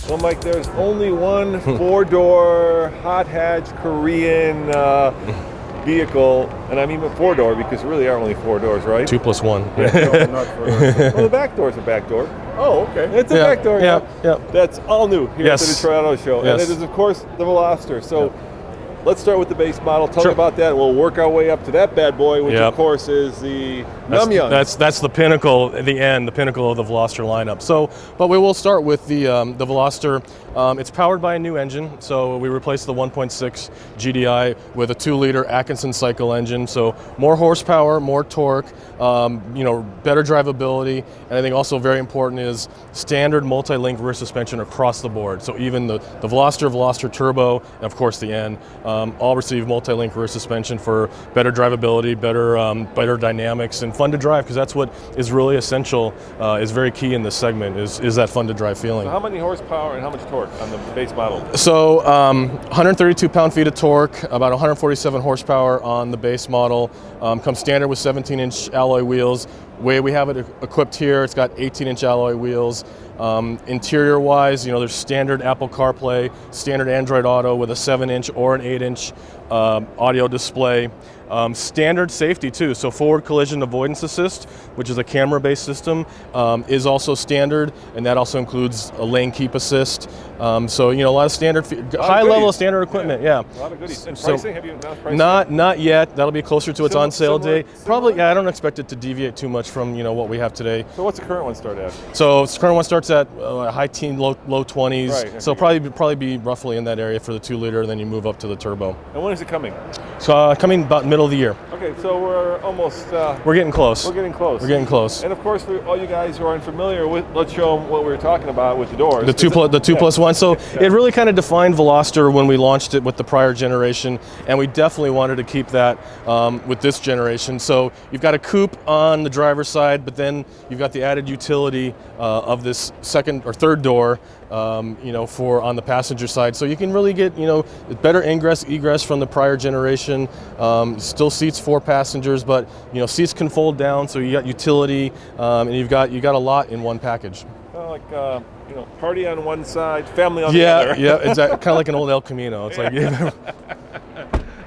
Well, Mike, there's only one four-door hot hatch Korean vehicle, and I mean a four-door because there really are only four doors, right? 2 plus 1. Yeah, well, the back door's a back door. Oh, okay. It's a back door. Yeah. That's all new here at the Detroit Auto Show, and Yes. it is, of course, the Veloster. So. Let's start with the base model. Tell Sure. me about that. We'll work our way up to that bad boy, which of course is the Namyoung. That's the pinnacle, the pinnacle of the Veloster lineup. So, but we will start with the Veloster. It's powered by a new engine. So we replaced the 1.6 GDI with a 2-liter Atkinson cycle engine. So more horsepower, more torque, better drivability, and I think also very important is standard multi-link rear suspension across the board. So even the Veloster, Veloster Turbo, and of course the N. All receive multi-link rear suspension for better drivability, better dynamics, and fun to drive, because that's what is really essential, is very key in this segment, is that fun to drive feeling. So how many horsepower and how much torque on the base model? So 132 pound-feet of torque, about 147 horsepower on the base model. Comes standard with 17-inch alloy wheels. Way we have it equipped here, it's got 18-inch alloy wheels. Interior-wise, there's standard Apple CarPlay, standard Android Auto with a 7-inch or an 8-inch audio display. Standard safety too, so forward collision avoidance assist, which is a camera-based system, is also standard, and that also includes a lane keep assist. So a lot of standard, high level of standard equipment. Yeah. A lot of goodies. And pricing? Have you announced pricing? Not yet. That'll be closer to its on sale similar? day. Probably. Yeah, I don't expect it to deviate too much from what we have today. So what's the current one start at? So the current one starts at high teen, low 20s. Right, so probably be roughly in that area for the 2-liter, and then you move up to the turbo. And when is it coming? So coming about middle of the year. Okay, so we're almost. We're getting close. We're getting close. We're getting close. And of course, for all you guys who aren't familiar with, let's show them what we were talking about with the doors. The two plus one. So it really kind of defined Veloster when we launched it with the prior generation, and we definitely wanted to keep that with this generation. So you've got a coupe on the driver's side, but then you've got the added utility of this second or third door, for on the passenger side. So you can really get better ingress egress from the prior generation. Still seats 4 passengers, but seats can fold down, so you got utility, and you got a lot in one package. Party on one side, family on the other. Yeah, exactly. Kind of like an old El Camino. It's like.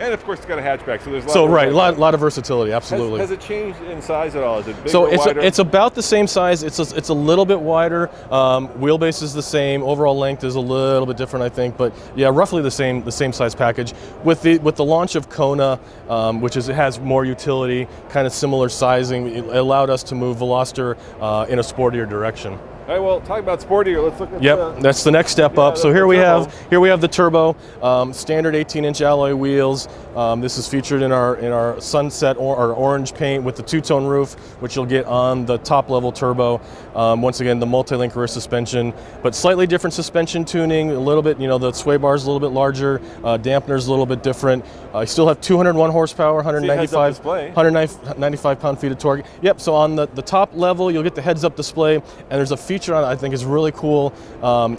And of course, it's got a hatchback, so there's a lot of versatility. Absolutely. Has it changed in size at all? Is it bigger, so wider? it's about the same size. It's a little bit wider. Wheelbase is the same. Overall length is a little bit different, I think. But yeah, roughly the same size package. With the launch of Kona, it has more utility, kind of similar sizing. It allowed us to move Veloster in a sportier direction. All right, well, talking about sportier, let's look at that's the next step up. So here we have the turbo, standard 18-inch alloy wheels. This is featured in our sunset or orange paint with the 2-tone roof, which you'll get on the top level turbo. Once again, the multi-link rear suspension, but slightly different suspension tuning. A little bit, the sway bar is a little bit larger, dampener's a little bit different. I still have 201 horsepower, 195 pound-feet of torque. Yep. So on the top level, you'll get the heads-up display, and there's a feature on it I think is really cool.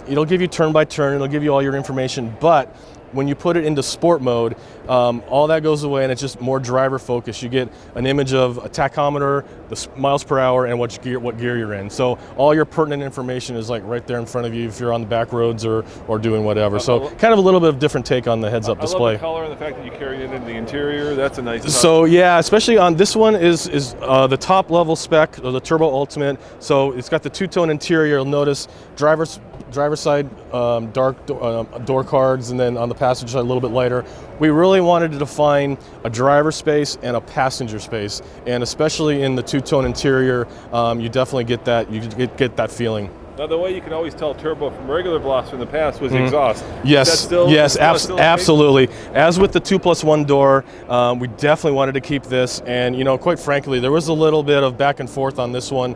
It'll give you turn by turn. It'll give you all your information, but when you put it into sport mode, all that goes away, and it's just more driver focused. You get an image of a tachometer, the miles per hour, and what gear you're in. So all your pertinent information is like right there in front of you if you're on the back roads or doing whatever. So kind of a little bit of different take on the heads-up display. I love the color and the fact that you carry it into the interior. That's a nice touch. So yeah, especially on this one is the top level spec, the Turbo Ultimate. So it's got the 2-tone interior. You'll notice driver's side dark door cards, and then on the passenger side a little bit lighter. We really wanted to define a driver space and a passenger space, and especially in the 2-tone interior, you definitely get that. You get that feeling. Now, the way you can always tell turbo from regular Veloster in the past was the exhaust. Yes, absolutely. As with the 2+1 door, we definitely wanted to keep this, and quite frankly, there was a little bit of back and forth on this one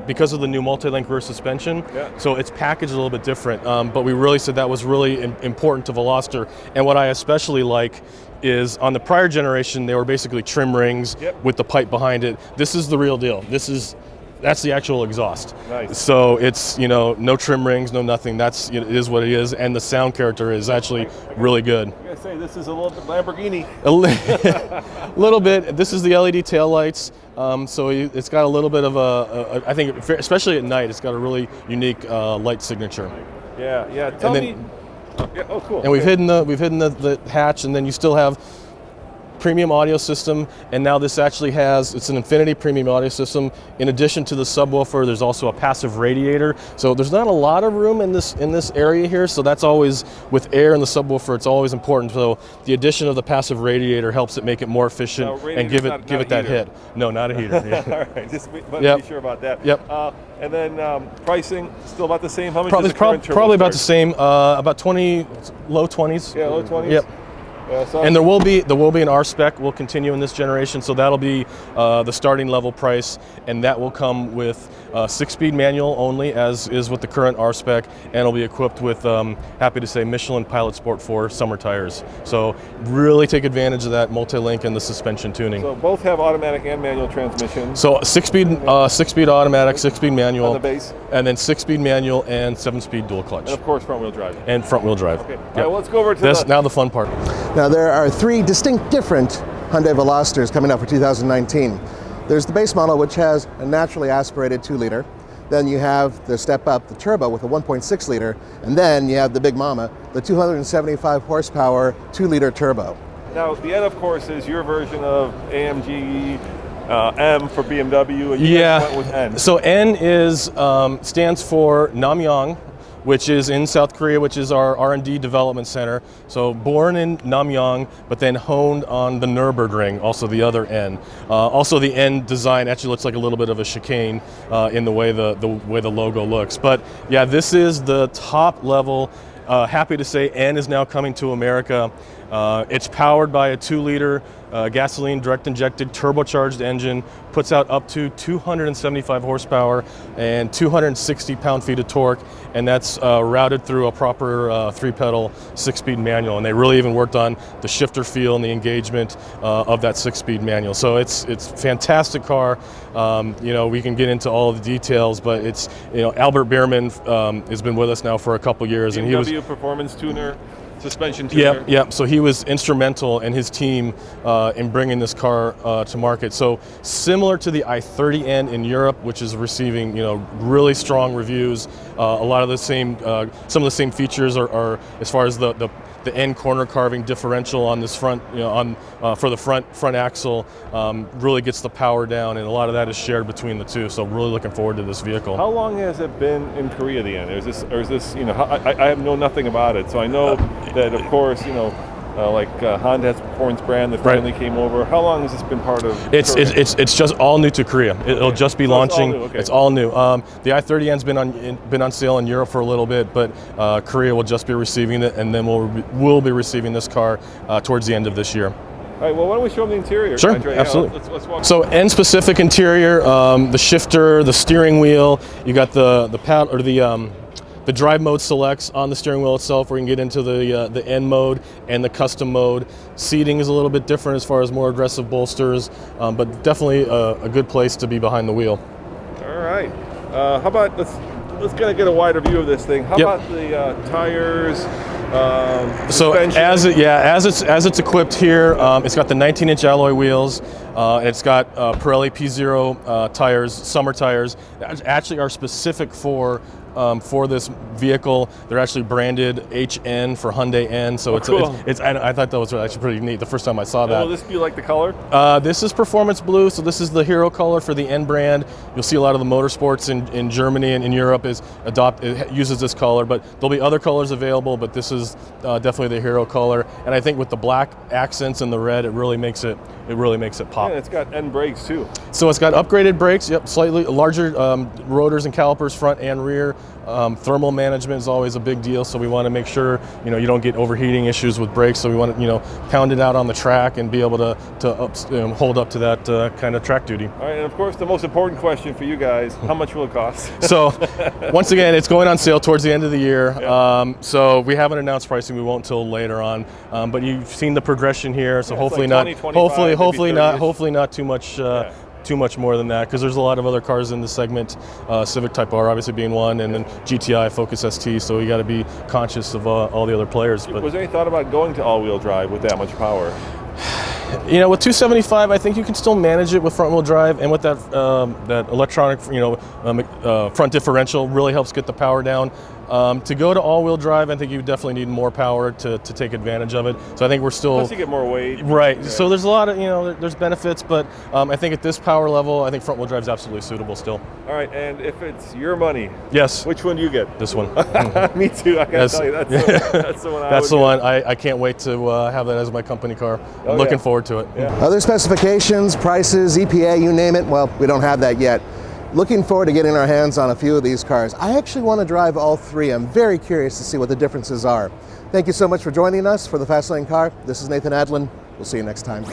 because of the new multi-link rear suspension. Yeah. So it's packaged a little bit different, but we really said that was really important to Veloster. And what I especially like is on the prior generation, they were basically trim rings with the pipe behind it. This is the real deal. That's the actual exhaust. Nice. So it's no trim rings, no nothing. It is what it is, and the sound character is actually really good. I gotta say, this is a little bit Lamborghini. A little bit. This is the LED taillights. So it's got a little bit of I think especially at night, it's got a really unique light signature. Yeah. Tell me. Yeah, oh, cool. And we've hidden the hatch, and then you still have premium audio system, and now this actually it's an Infinity premium audio system. In addition to the subwoofer, there's also a passive radiator. So there's not a lot of room in this area here. So that's always, with air in the subwoofer, it's always important. So the addition of the passive radiator helps it make it more efficient and give it that hit. No, not a heater. Yeah. All right, just be sure about that. Yep. And then pricing still about the same. How much Probably is the current turbo probably about start? the same. About 20, low 20s. Yeah, low 20s. Yep. And there will be an R spec. Will continue in this generation, so that'll be the starting level price, and that will come with 6-speed manual only, as is with the current R spec, and it'll be equipped with, happy to say, Michelin Pilot Sport 4 summer tires. So really take advantage of that multi-link and the suspension tuning. So both have automatic and manual transmissions. So 6-speed automatic, 6-speed manual On the base. and then 6-speed manual and 7-speed dual clutch, And of course, front-wheel drive. and front-wheel drive. Okay. Yep. All right, well, let's go over to Now the fun part. Now there are 3 distinct different Hyundai Velosters coming out for 2019. There's the base model, which has a naturally aspirated 2-liter. Then you have the step up, the turbo with a 1.6 liter, and then you have the big mama, the 275 horsepower 2-liter turbo. Now, the N, of course, is your version of AMG M for BMW, and you guys went with N. So N stands for Namyang, which is in South Korea, which is our R&D development center. So born in Namyang, but then honed on the Nürburgring, also the other N. Also the N design actually looks like a little bit of a chicane in the way the logo looks. But yeah, this is the top level. Happy to say N is now coming to America. It's powered by a 2-liter gasoline direct injected turbocharged engine, puts out up to 275 horsepower and 260 pound-feet of torque, and that's routed through a proper 3-pedal 6-speed manual. And they really even worked on the shifter feel and the engagement of that 6-speed manual. So it's a fantastic car. We can get into all the details, but it's, Albert Bierman has been with us now for a couple years, and he was performance tuner. Suspension tuner. Yep. So he was instrumental, and his team in bringing this car to market. So similar to the i30N in Europe, which is receiving really strong reviews. A lot of the same, some of the same features are as far as the N corner carving differential on this front, for the front axle, really gets the power down, and a lot of that is shared between the two. So really looking forward to this vehicle. How long has it been in Korea, the N? Or is this, I have know nothing about it, so I know that, of course, Honda has a performance brand that finally came over. How long has this been part of Korea? It's just all new to Korea. It'll just be launching. It's all new. The i30N's been on sale in Europe for a little bit, but Korea will just be receiving it, and then we'll be receiving this car towards the end of this year. All right, well, why don't we show them the interior? Sure, Andre? absolutely. Yeah, let's walk. So N-specific interior, the shifter, the steering wheel. You got the drive mode selects on the steering wheel itself, where you can get into the N mode and the custom mode. Seating is a little bit different as far as more aggressive bolsters, but definitely a good place to be behind the wheel. All right. How about let's kind of get a wider view of this thing. How about the tires? So suspension? as it's equipped here, it's got the 19-inch alloy wheels. And it's got Pirelli P0 tires, summer tires, that actually are specific for this vehicle. They're actually branded HN for Hyundai N, so cool. I thought that was actually pretty neat the first time I saw that. Will this be like the color? This is performance blue, so this is the hero color for the N brand. You'll see a lot of the motorsports in Germany and in Europe it uses this color, but there'll be other colors available, but this is definitely the hero color. And I think with the black accents and the red, it really makes it pop. Yeah, it's got N brakes too. So it's got upgraded brakes, slightly larger rotors and calipers front and rear. Thermal management is always a big deal, so we want to make sure you don't get overheating issues with brakes. So we want to pound it out on the track and be able to hold up to that kind of track duty. All right, and of course the most important question for you guys: how much will it cost? So once again, it's going on sale towards the end of the year. Yeah. So we haven't announced pricing; we won't until later on. But you've seen the progression here, so hopefully like 20, 25, hopefully not too much. Too much more than that, because there's a lot of other cars in the segment, Civic Type R obviously being one, and then GTI, Focus ST, so we got to be conscious of all the other players. But was there any thought about going to all-wheel drive with that much power? With 275, I think you can still manage it with front-wheel drive, and with that electronic, front differential really helps get the power down. To go to all-wheel drive, I think you definitely need more power to take advantage of it. So I think we're still Plus you get more weight. right. So there's a lot of there's benefits, but I think at this power level, I think front-wheel drive is absolutely suitable still. All right, and if it's your money, Yes. which one do you get? This one. Me too. I gotta Yes. tell you, that's the one. That's the one. I can't wait to have that as my company car. I'm looking forward to it. Yeah. Other specifications, prices, EPA, you name it, well, we don't have that yet. Looking forward to getting our hands on a few of these cars. I actually want to drive all three. I'm very curious to see what the differences are. Thank you so much for joining us for the Fast Lane Car. This is Nathan Adlin. We'll see you next time.